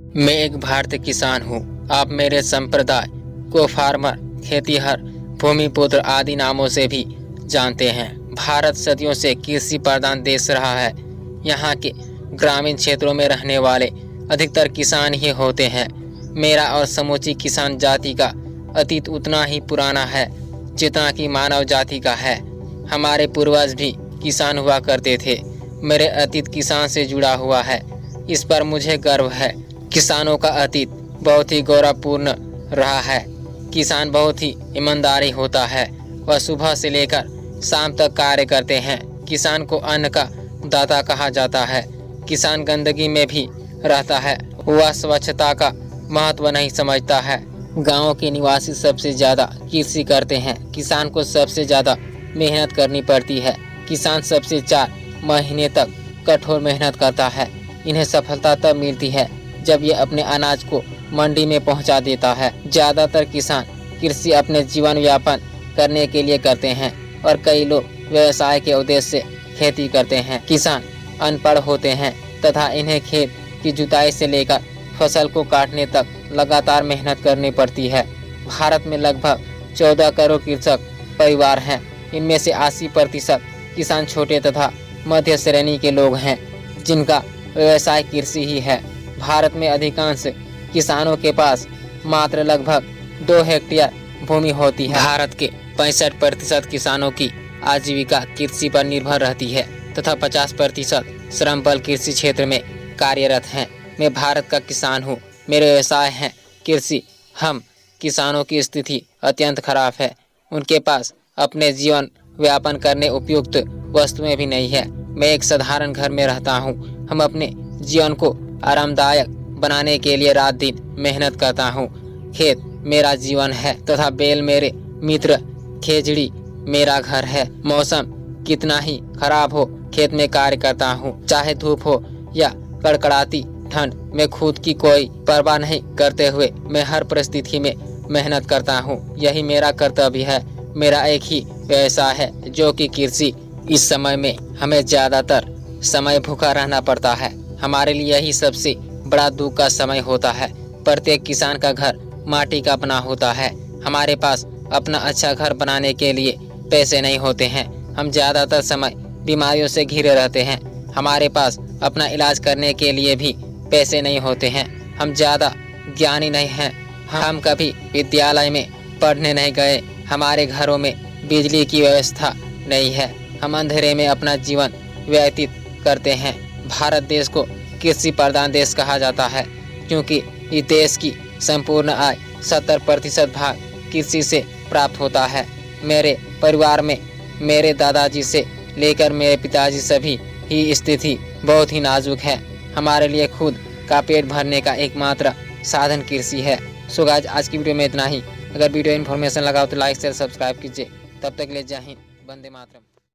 मैं एक भारतीय किसान हूँ। आप मेरे संप्रदाय को फार्मर, खेतीहर, भूमिपुत्र आदि नामों से भी जानते हैं। भारत सदियों से कृषि प्रधान देश रहा है। यहाँ के ग्रामीण क्षेत्रों में रहने वाले अधिकतर किसान ही होते हैं। मेरा और समूची किसान जाति का अतीत उतना ही पुराना है जितना कि मानव जाति का है। हमारे पूर्वज भी किसान हुआ करते थे। मेरे अतीत किसान से जुड़ा हुआ है, इस पर मुझे गर्व है। किसानों का अतीत बहुत ही गौरवपूर्ण रहा है। किसान बहुत ही ईमानदारी होता है। वह सुबह से लेकर शाम तक कार्य करते हैं। किसान को अन्न का दाता कहा जाता है। किसान गंदगी में भी रहता है। वह स्वच्छता का महत्व नहीं समझता है। गाँव के निवासी सबसे ज़्यादा कृषि करते हैं। किसान को सबसे ज़्यादा मेहनत करनी पड़ती है। किसान सबसे 4 महीने तक कठोर मेहनत करता है। इन्हें सफलता तब मिलती है जब ये अपने अनाज को मंडी में पहुंचा देता है। ज़्यादातर किसान कृषि अपने जीवन यापन करने के लिए करते हैं और कई लोग व्यवसाय के उद्देश्य से खेती करते हैं। किसान अनपढ़ होते हैं तथा इन्हें खेत की जुताई से लेकर फसल को काटने तक लगातार मेहनत करनी पड़ती है। भारत में लगभग 14 करोड़ कृषक परिवार हैं। इनमें से 80% किसान छोटे तथा मध्य श्रेणी के लोग हैं जिनका व्यवसाय कृषि ही है। भारत में अधिकांश किसानों के पास मात्र लगभग 2 हेक्टेयर भूमि होती है। भारत के 65% किसानों की आजीविका कृषि पर निर्भर रहती है तथा 50% श्रम बल कृषि क्षेत्र में कार्यरत हैं। मैं भारत का किसान हूँ। मेरे व्यवसाय है कृषि। हम किसानों की स्थिति अत्यंत खराब है। उनके पास अपने जीवन व्यापन करने उपयुक्त वस्तुएं भी नहीं है। मैं एक साधारण घर में रहता हूँ। हम अपने जीवन को आरामदायक बनाने के लिए रात दिन मेहनत करता हूँ। खेत मेरा जीवन है तथा बैल मेरे मित्र, खेजड़ी मेरा घर है। मौसम कितना ही खराब हो, खेत में कार्य करता हूँ। चाहे धूप हो या कड़कड़ाती ठंड, मैं खुद की कोई परवाह नहीं करते हुए मैं हर परिस्थिति में मेहनत करता हूँ। यही मेरा कर्तव्य है। मेरा एक ही व्यवसाय है जो कि कृषि। इस समय में हमें ज़्यादातर समय भूखा रहना पड़ता है। हमारे लिए यही सबसे बड़ा दुख का समय होता है। प्रत्येक किसान का घर माटी का बना होता है। हमारे पास अपना अच्छा घर बनाने के लिए पैसे नहीं होते हैं। हम ज़्यादातर समय बीमारियों से घिरे रहते हैं। हमारे पास अपना इलाज करने के लिए भी पैसे नहीं होते हैं। हम ज़्यादा ज्ञानी नहीं हैं। हम कभी विद्यालय में पढ़ने नहीं गए। हमारे घरों में बिजली की व्यवस्था नहीं है। हम अंधेरे में अपना जीवन व्यतीत करते हैं। भारत देश को कृषि प्रधान देश कहा जाता है क्योंकि इस देश की संपूर्ण आय 70% भाग कृषि से प्राप्त होता है। मेरे परिवार में मेरे दादाजी से लेकर मेरे पिताजी सभी ही स्थिति बहुत ही नाजुक है। हमारे लिए खुद का पेट भरने का एकमात्र साधन कृषि है। सो गाइस, आज की वीडियो में इतना ही। अगर वीडियो इन्फॉर्मेशन लगा हो तो लाइक शेयर सब्सक्राइब कीजिए। तब तक के लिए जय हिंद, वंदे मातरम।